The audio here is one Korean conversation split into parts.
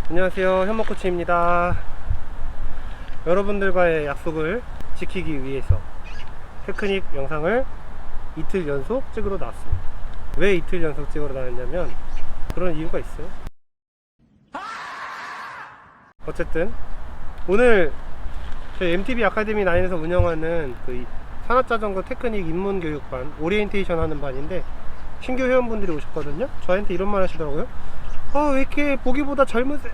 안녕하세요, 현목코치입니다. 여러분들과의 약속을 지키기 위해서 테크닉 영상을 이틀 연속 찍으러 나왔습니다. 왜 이틀 연속 찍으러 나왔냐면 그런 이유가 있어요. 어쨌든 오늘 저희 MTB 아카데미 9에서 운영하는 그 산악자전거 테크닉 입문교육반 오리엔테이션 하는 반인데 신규 회원분들이 오셨거든요. 저한테 이런 말 하시더라고요. 왜 이렇게 보기보다 젊으세요?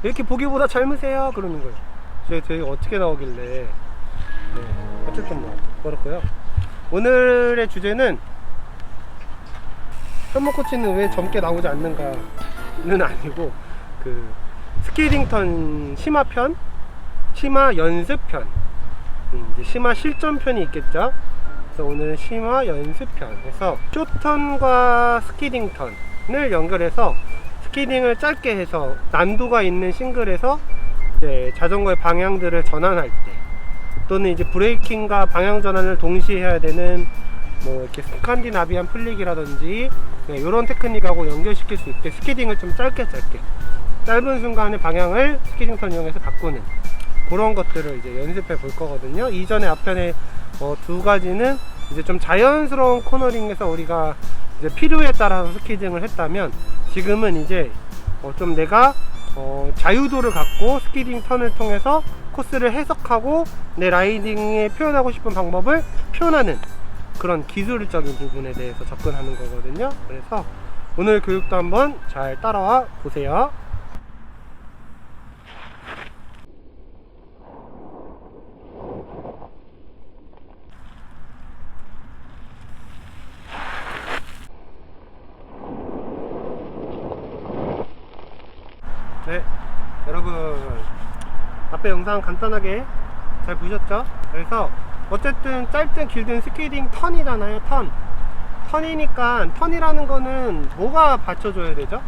이렇게 보기보다 젊으세요? 그러는 거예요. 저희 어떻게 나오길래. 네. 어쨌든 그렇고요. 오늘의 주제는 현목코치는 왜 젊게 나오지 않는가는 아니고 그 스키링턴 심화편, 심화 연습편, 이제 심화 실전편이 있겠죠. 그래서 오늘은 심화 연습편. 그래서 쇼턴과 스키링턴을 연결해서 스키딩을 짧게 해서 난도가 있는 싱글에서 이제 자전거의 방향들을 전환할 때, 또는 이제 브레이킹과 방향 전환을 동시에 해야 되는 뭐 이렇게 스칸디나비안 플릭이라든지 이런 테크닉하고 연결시킬 수 있게 스키딩을 좀 짧게 짧은 순간에 방향을 스키딩턴 이용해서 바꾸는 그런 것들을 이제 연습해 볼 거거든요. 이전에 앞편에 두 가지는 이제 좀 자연스러운 코너링에서 우리가 이제 필요에 따라서 스키딩을 했다면, 지금은 이제 좀 내가 자유도를 갖고 스키딩 턴을 통해서 코스를 해석하고 내 라이딩에 표현하고 싶은 방법을 표현하는 그런 기술적인 부분에 대해서 접근하는 거거든요. 그래서 오늘 교육도 한번 잘 따라와 보세요. 네, 여러분 앞에 영상 간단하게 잘 보셨죠? 그래서 어쨌든 짧든 길든 스키딩 턴이잖아요. 턴이니까 턴이라는 거는 뭐가 받쳐줘야 되죠?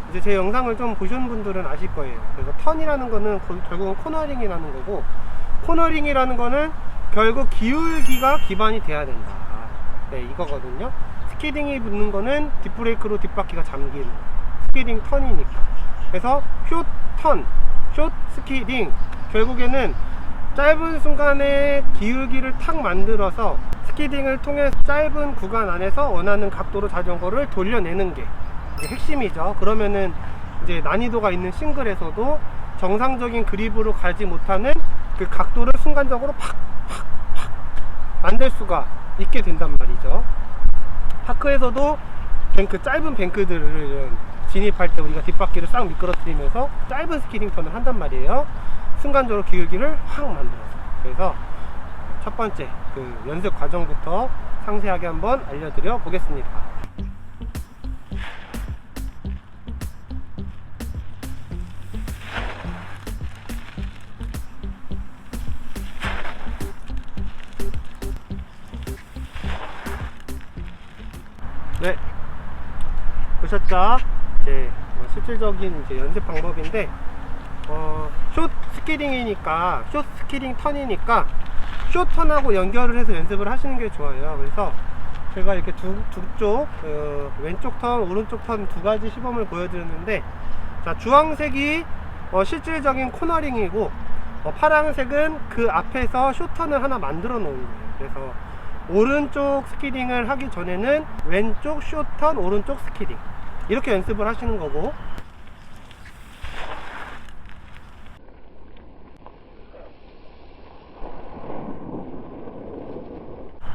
이제 제 영상을 좀 보신 분들은 아실 거예요. 그래서 턴이라는 거는 결국은 코너링이라는 거고, 코너링이라는 거는 결국 기울기가 기반이 돼야 된다. 네, 이거거든요. 스키딩이 붙는 거는 뒷브레이크로 뒷바퀴가 잠기는 스키딩 턴이니까. 그래서 숏 스키딩, 결국에는 짧은 순간에 기울기를 탁 만들어서 스키딩을 통해 짧은 구간 안에서 원하는 각도로 자전거를 돌려내는 게 핵심이죠. 그러면은 이제 난이도가 있는 싱글에서도 정상적인 그립으로 가지 못하는 그 각도를 순간적으로 팍 만들 수가 있게 된단 말이죠. 파크에서도 짧은 뱅크들을 진입할 때 우리가 뒷바퀴를 싹 미끄러뜨리면서 짧은 스키딩 턴을 한단 말이에요. 순간적으로 기울기를 확 만들어서. 그래서 첫 번째 그 연습 과정부터 상세하게 한번 알려드려 보겠습니다. 네, 보셨죠? 이제 실질적인 이제 연습 방법인데, 숏 스키딩이니까, 숏 스키딩 턴이니까 숏 턴하고 연결을 해서 연습을 하시는 게 좋아요. 그래서 제가 이렇게 두 왼쪽 턴, 오른쪽 턴 두 가지 시범을 보여드렸는데, 자, 주황색이 실질적인 코너링이고, 파란색은 그 앞에서 숏 턴을 하나 만들어 놓은 거예요. 그래서 오른쪽 스키딩을 하기 전에는 왼쪽 숏턴, 오른쪽 스키딩, 이렇게 연습을 하시는 거고,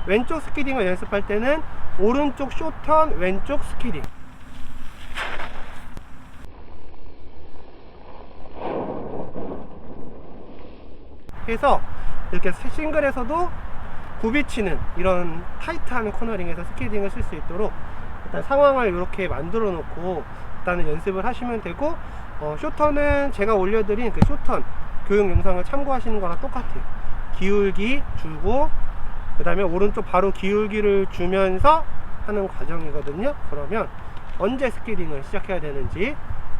왼쪽 스키딩을 연습할 때는 오른쪽 숏턴, 왼쪽 스키딩 해서 이렇게 싱글에서도 굽이치는 이런 타이트한 코너링에서 스키딩을 쓸 수 있도록 일단 상황을 이렇게 만들어 놓고 일단은 연습을 하시면 되고, 숏턴은 제가 올려드린 그 숏턴 교육 영상을 참고하시는 거랑 똑같아요. 기울기 주고 그 다음에 오른쪽 바로 기울기를 주면서 하는 과정이거든요. 그러면 언제 스키딩을 시작해야 되는지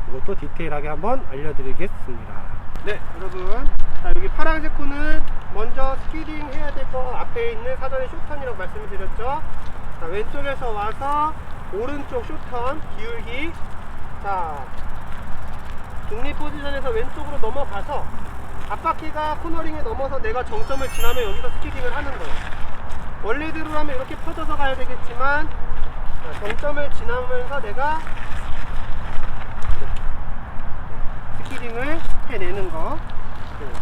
이것도 디테일하게 한번 알려드리겠습니다. 네, 여러분, 자, 여기 파란색 코는 먼저 스키딩 해야 될 거 앞에 있는 사전에 숏턴이라고 말씀을 드렸죠. 자, 왼쪽에서 와서 오른쪽 숏턴 기울기 자, 중립 포지션에서 왼쪽으로 넘어가서 앞바퀴가 코너링에 넘어서 내가 정점을 지나면 여기서 스키딩을 하는 거예요. 원래대로라면 이렇게 퍼져서 가야 되겠지만 정점을 지나면서 내가 스키딩을 해내는 거.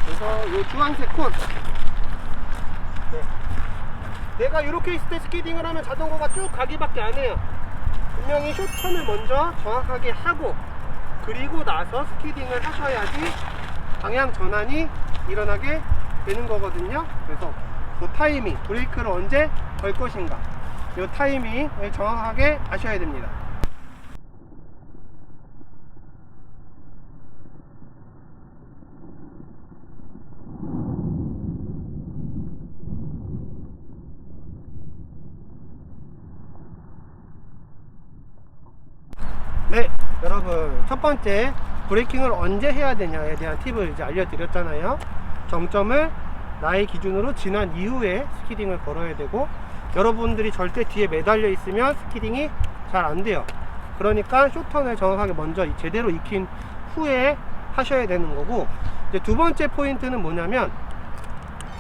그래서 이 주황색 콘, 내가 이렇게 있을 때 스키딩을 하면 자전거가 쭉 가기밖에 안 해요. 분명히 쇼턴을 먼저 정확하게 하고 그리고 나서 스키딩을 하셔야지 방향 전환이 일어나게 되는 거거든요. 그래서 그 타이밍, 브레이크를 언제 걸 것인가, 이 타이밍을 정확하게 아셔야 됩니다. 네, 여러분, 첫 번째 브레이킹을 언제 해야 되냐에 대한 팁을 이제 알려드렸잖아요. 정점을 나의 기준으로 지난 이후에 스키딩을 걸어야 되고, 여러분들이 절대 뒤에 매달려 있으면 스키딩이 잘 안 돼요. 그러니까 쇼턴을 정확하게 먼저 제대로 익힌 후에 하셔야 되는 거고, 이제 두 번째 포인트는 뭐냐면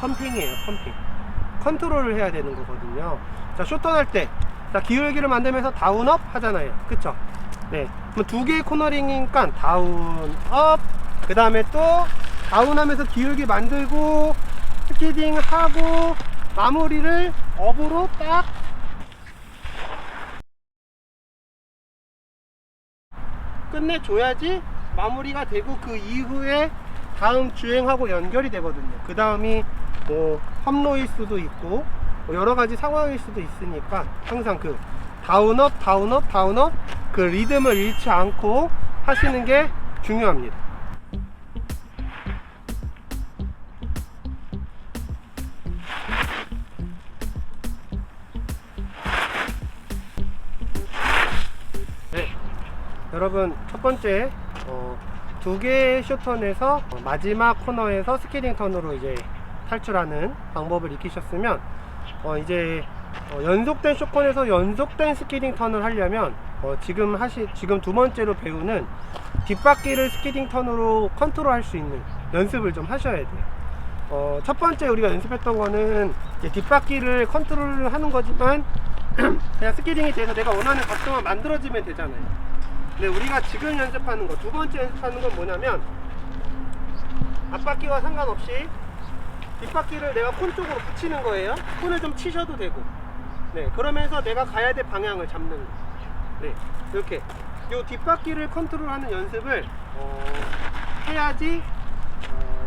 펌핑이에요. 펌핑, 컨트롤을 해야 되는 거거든요. 자, 쇼턴 할 때, 자, 기울기를 만들면서 다운업 하잖아요. 그쵸? 네, 두 개의 코너링이니까 다운업, 그 다음에 또 다운하면서 기울기 만들고 스키딩 하고 마무리를 업으로 딱 끝내줘야지 마무리가 되고, 그 이후에 다음 주행하고 연결이 되거든요. 그 다음이 뭐 험로일 수도 있고 뭐 여러가지 상황일 수도 있으니까 항상 그 다운업 다운업 다운업 그 리듬을 잃지 않고 하시는 게 중요합니다. 네, 여러분, 첫 번째 두 개의 쇼턴에서 마지막 코너에서 스키딩 턴으로 이제 탈출하는 방법을 익히셨으면 이제 연속된 쇼컨에서 연속된 스키딩 턴을 하려면 지금 두 번째로 배우는 뒷바퀴를 스키딩 턴으로 컨트롤 할 수 있는 연습을 좀 하셔야 돼요. 첫 번째 우리가 연습했던 거는 이제 뒷바퀴를 컨트롤 하는 거지만 그냥 스키딩이 돼서 내가 원하는 각도만 만들어지면 되잖아요. 근데 우리가 지금 연습하는 거, 두 번째 연습하는 건 뭐냐면 앞바퀴와 상관없이 뒷바퀴를 내가 콘 쪽으로 붙이는 거예요. 콘을 좀 치셔도 되고, 네, 그러면서 내가 가야 될 방향을 잡는 거. 네, 이렇게 요 뒷바퀴를 컨트롤하는 연습을 해야지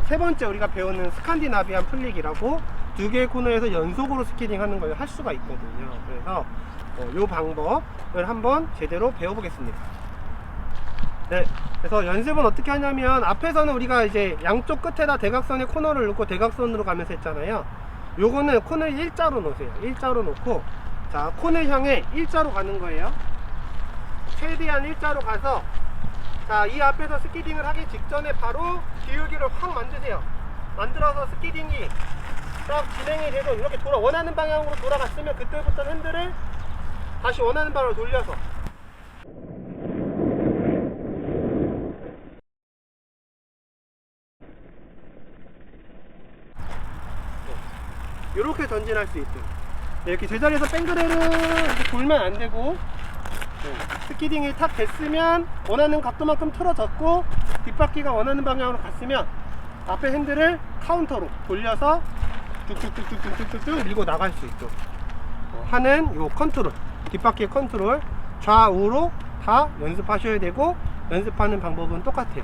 세 번째 우리가 배우는 스칸디나비안 플릭이라고 두 개의 코너에서 연속으로 스키딩 하는 걸 할 수가 있거든요. 그래서 요 방법을 한번 제대로 배워보겠습니다. 네, 그래서 연습은 어떻게 하냐면 앞에서는 우리가 이제 양쪽 끝에다 대각선에 코너를 놓고 대각선으로 가면서 했잖아요. 요거는 콘을 일자로 놓으세요. 일자로 놓고, 자, 콘을 향해 일자로 가는 거예요. 최대한 일자로 가서, 자, 이 앞에서 스키딩을 하기 직전에 바로 기울기를 확 만드세요. 만들어서 스키딩이 딱 진행이 돼서 이렇게 원하는 방향으로 돌아갔으면 그때부터 핸들을 다시 원하는 방향으로 돌려서 이렇게 전진할 수 있어요. 이렇게 제자리에서 뺑그레르 이렇게 돌면 안 되고, 스키딩이 탁 됐으면 원하는 각도만큼 틀어졌고 뒷바퀴가 원하는 방향으로 갔으면 앞에 핸들을 카운터로 돌려서 쭉쭉쭉쭉쭉쭉 밀고 나갈 수 있도록 하는 요 컨트롤, 뒷바퀴 컨트롤 좌우로 다 연습하셔야 되고, 연습하는 방법은 똑같아요.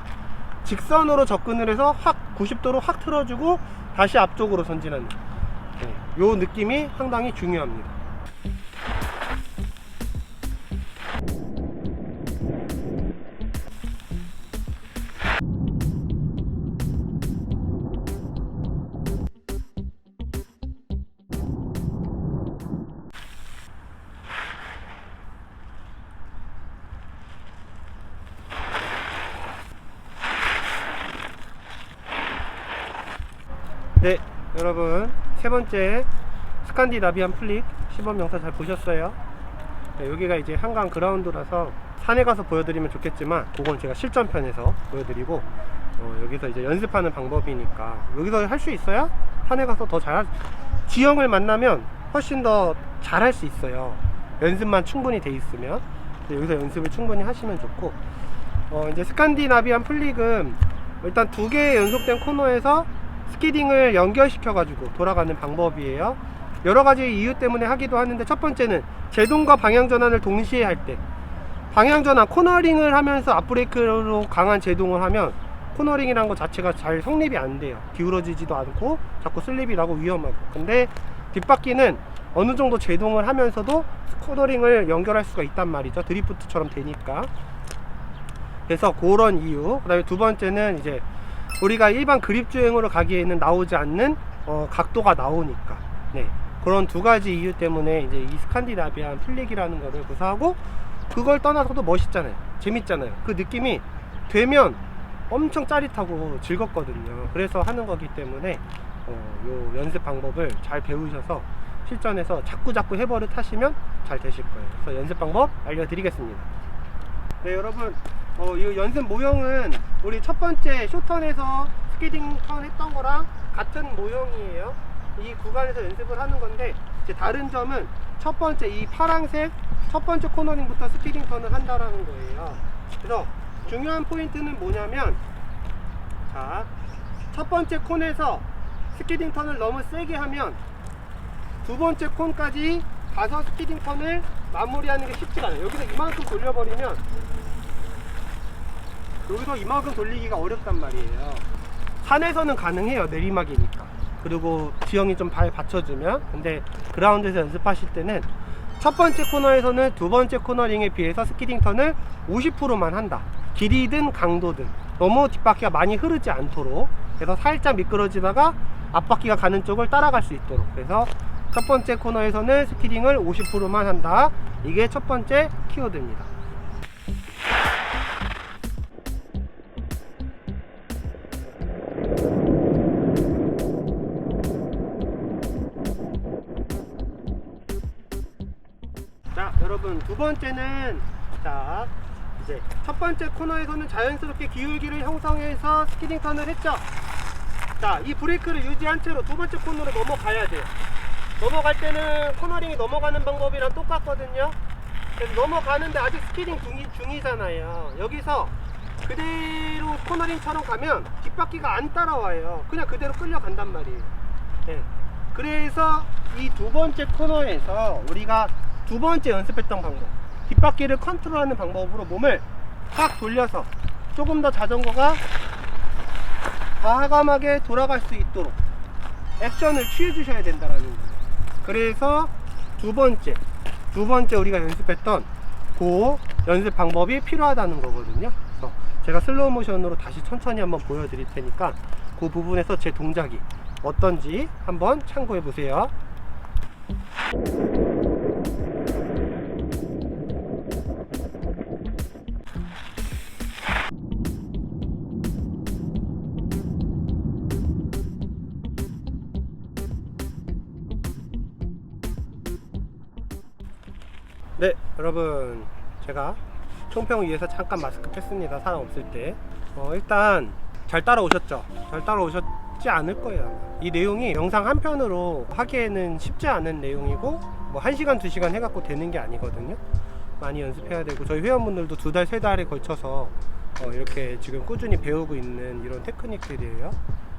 직선으로 접근을 해서 확 90도로 확 틀어주고 다시 앞쪽으로 전진하는 요 느낌이 상당히 중요합니다. 네, 여러분, 세 번째 스칸디나비안 플릭 시범 영상 잘 보셨어요? 네, 여기가 이제 한강 그라운드라서 산에 가서 보여드리면 좋겠지만 그건 제가 실전편에서 보여드리고 여기서 이제 연습하는 방법이니까 여기서 할 수 있어야 산에 가서 더 잘할 지형을 만나면 훨씬 더 잘할 수 있어요. 연습만 충분히 돼 있으면. 여기서 연습을 충분히 하시면 좋고 이제 스칸디나비안 플릭은 일단 2개의 연속된 코너에서 스키딩을 연결시켜 가지고 돌아가는 방법이에요. 여러 가지 이유 때문에 하기도 하는데, 첫 번째는 제동과 방향 전환을 동시에 할 때, 방향 전환 코너링을 하면서 앞브레이크로 강한 제동을 하면 코너링이라는 것 자체가 잘 성립이 안 돼요. 기울어지지도 않고 자꾸 슬립이 나고 위험하고. 근데 뒷바퀴는 어느 정도 제동을 하면서도 코너링을 연결할 수가 있단 말이죠. 드리프트처럼 되니까. 그래서 그런 이유. 그 다음에 두 번째는 이제 우리가 일반 그립 주행으로 가기에는 나오지 않는 각도가 나오니까. 네, 그런 2가지 이유 때문에 이제 이 스칸디나비안 플릭이라는 거를 구사하고, 그걸 떠나서도 멋있잖아요. 재밌잖아요. 그 느낌이 되면 엄청 짜릿하고 즐겁거든요. 그래서 하는 거기 때문에 요 연습 방법을 잘 배우셔서 실전에서 자꾸 해버릇 하시면 잘 되실 거예요. 그래서 연습 방법 알려드리겠습니다. 네, 여러분, 이 연습 모형은 우리 첫 번째 쇼턴에서 스키딩 턴 했던 거랑 같은 모형이에요. 이 구간에서 연습을 하는 건데, 이제 다른 점은 첫 번째 이 파란색 첫 번째 코너링부터 스키딩 턴을 한다라는 거예요. 그래서 중요한 포인트는 뭐냐면, 자, 첫 번째 콘에서 스키딩 턴을 너무 세게 하면 두 번째 콘까지 가서 스키딩 턴을 마무리하는 게 쉽지가 않아요. 여기서 이만큼 돌려버리면 여기서 이만큼 돌리기가 어렵단 말이에요. 산에서는 가능해요. 내리막이니까. 그리고 지형이 좀 발 받쳐주면. 근데 그라운드에서 연습하실 때는 첫 번째 코너에서는 두 번째 코너링에 비해서 스키딩 턴을 50%만 한다. 길이든 강도든 너무 뒷바퀴가 많이 흐르지 않도록. 그래서 살짝 미끄러지다가 앞바퀴가 가는 쪽을 따라갈 수 있도록. 그래서 첫 번째 코너에서는 스키딩을 50%만 한다. 이게 첫 번째 키워드입니다. 자, 여러분, 두 번째는, 자, 이제 첫 번째 코너에서는 자연스럽게 기울기를 형성해서 스키딩 턴을 했죠. 자, 이 브레이크를 유지한 채로 두 번째 코너로 넘어가야 돼요. 넘어갈 때는 코너링이 넘어가는 방법이랑 똑같거든요. 그래서 넘어가는데 아직 스키딩 중이잖아요. 여기서 그대로 코너링처럼 가면 뒷바퀴가 안 따라와요. 그냥 그대로 끌려간단 말이에요. 네. 그래서 이 두 번째 코너에서 우리가 두 번째 연습했던 방법, 뒷바퀴를 컨트롤하는 방법으로 몸을 확 돌려서 조금 더 자전거가 과감하게 돌아갈 수 있도록 액션을 취해 주셔야 된다라는 거예요. 그래서 두 번째 우리가 연습했던 그 연습 방법이 필요하다는 거거든요. 그래서 제가 슬로우 모션으로 다시 천천히 한번 보여드릴 테니까 그 부분에서 제 동작이 어떤지 한번 참고해 보세요. 네, 여러분, 제가 총평 위해서 잠깐 마스크 뺐습니다. 사람 없을 때. 일단 잘 따라오셨죠? 잘 따라오셨지 않을 거예요. 이 내용이 영상 한 편으로 하기에는 쉽지 않은 내용이고, 뭐 1시간 2시간 해갖고 되는 게 아니거든요. 많이 연습해야 되고, 저희 회원분들도 2달 3달에 걸쳐서 이렇게 지금 꾸준히 배우고 있는 이런 테크닉들이에요.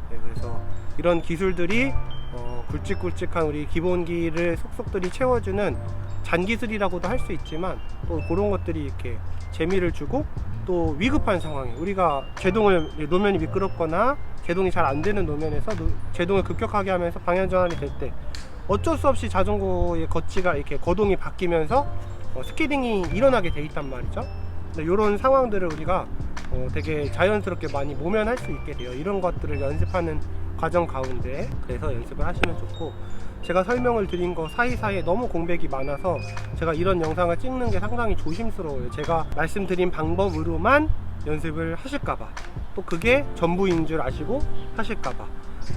네, 그래서 이런 기술들이 굵직굵직한 우리 기본기를 속속들이 채워주는 잔기술이라고도 할 수 있지만, 또 그런 것들이 이렇게 재미를 주고, 또 위급한 상황에 우리가 제동을, 노면이 미끄럽거나 제동이 잘 안 되는 노면에서 제동을 급격하게 하면서 방향 전환이 될 때 어쩔 수 없이 자전거의 거치가 이렇게 거동이 바뀌면서 스키딩이 일어나게 돼 있단 말이죠. 이런 상황들을 우리가 되게 자연스럽게 많이 모면할 수 있게 돼요. 이런 것들을 연습하는 과정 가운데. 그래서 연습을 하시면 좋고, 제가 설명을 드린 거 사이사이에 너무 공백이 많아서 제가 이런 영상을 찍는 게 상당히 조심스러워요. 제가 말씀드린 방법으로만 연습을 하실까봐, 또 그게 전부인 줄 아시고 하실까봐.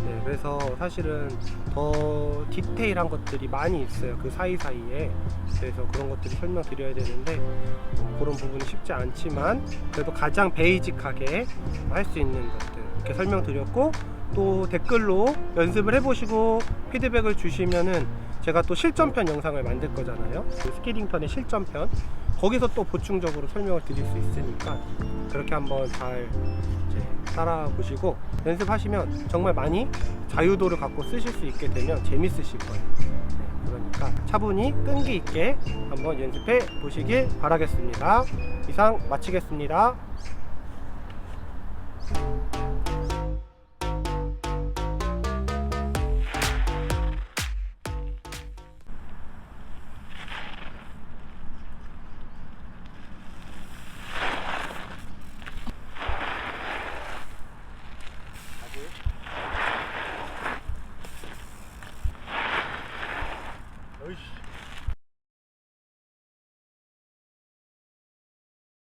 네, 그래서 사실은 더 디테일한 것들이 많이 있어요. 그 사이사이에. 그래서 그런 것들을 설명드려야 되는데 그런 부분이 쉽지 않지만 그래도 가장 베이직하게 할 수 있는 것들 이렇게 설명드렸고, 또 댓글로 연습을 해보시고 피드백을 주시면은 제가 또 실전편 영상을 만들 거잖아요. 그 스키딩턴의 실전편, 거기서 또 보충적으로 설명을 드릴 수 있으니까 그렇게 한번 잘 따라 보시고 연습하시면 정말 많이 자유도를 갖고 쓰실 수 있게 되면 재밌으실 거예요. 네, 그러니까 차분히 끈기 있게 한번 연습해 보시길 바라겠습니다. 이상 마치겠습니다.